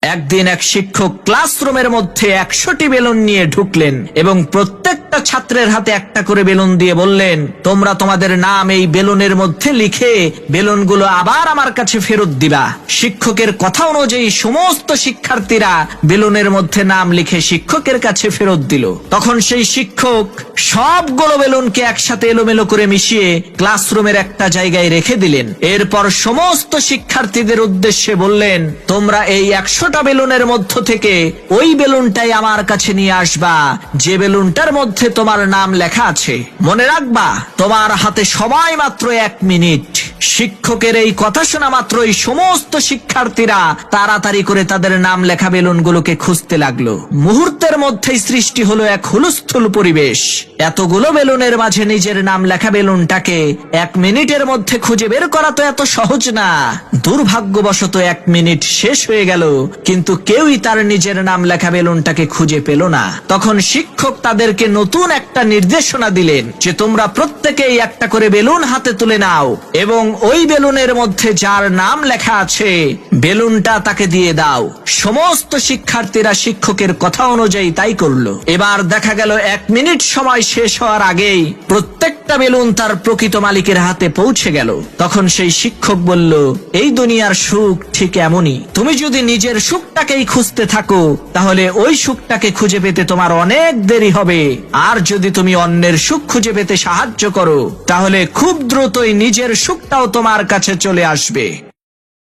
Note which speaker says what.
Speaker 1: একদিন এক শিক্ষক ক্লাসরুমের মধ্যে 100টি বেলুন নিয়ে ঢুকলেন এবং প্রত্যেকটা ছাত্রের হাতে একটা করে বেলুন দিয়ে বললেন, তোমরা তোমাদের নাম এই বেলুনের মধ্যে লিখে বেলুনগুলো আবার আমার কাছে ফেরত দিবা। শিক্ষকের কথা অনুযায়ী সমস্ত শিক্ষার্থীরা বেলুনের মধ্যে নাম লিখে শিক্ষকের কাছে ফেরত দিল। তখন সেই শিক্ষক সবগুলো বেলুনকে একসাথে এলোমেলো করে মিশিয়ে ক্লাসরুমের একটা জায়গায় রেখে দিলেন। এরপর সমস্ত শিক্ষার্থীদের উদ্দেশ্যে বললেন, তোমরা এই 100টা বেলুনের মধ্য থেকে ওই বেলুনটাই আমার কাছে নিয়ে আসবা যে বেলুনটার মধ্যে তোমার নাম লেখা আছে। মনে রাখবা, তোমার হাতে সময় মাত্র 1 মিনিট। শিক্ষকের এই কথা শোনা মাত্রই সমস্ত শিক্ষার্থীরা তাড়াতাড়ি করে তাদের নাম লেখা বেলুনগুলোকে খুঁজতে লাগলো। মুহূর্তের মধ্যেই সৃষ্টি হলো এক হুলস্থুল পরিবেশ। এতগুলো বেলুনের মাঝে নিজের নাম লেখা বেলুনটাকে 1 মিনিটের মধ্যে খুঁজে বের করা তো এত সহজ না। দুর্ভাগ্যবশত 1 মিনিট শেষ হয়ে গেল, কিন্তু কেউই তার নিজের নাম লেখা বেলুনটাকে খুঁজে পেল না। তখন শিক্ষক তাদেরকে নতুন একটা নির্দেশনা দিলেন যে তোমরা প্রত্যেকেই একটা করে বেলুন হাতে তুলে নাও এবং ওই বেলুনের মধ্যে যার নাম লেখা আছে বেলুনটা তাকে দিয়ে দাও। সমস্ত শিক্ষার্থীরা শিক্ষকের কথা অনুযায়ী তাই করলো। এবার দেখা গেল 1 মিনিট সময় শেষ হওয়ার আগেই প্রত্যেকটা বেলুন তার প্রকৃত মালিকের হাতে পৌঁছে গেল। তখন সেই শিক্ষক বলল, এই দুনিয়ার সুখ ঠিক এমনই। তুমি যদি নিজের সুখটাকেই খুঁজতে থাকো তাহলে ওই সুখটাকে খুঁজে পেতে তোমার অনেক দেরি হবে। আর যদি তুমি অন্যের সুখ খুঁজে পেতে সাহায্য করো তাহলে খুব দ্রুতই নিজের সুখটাও তোমার কাছে চলে আসবে।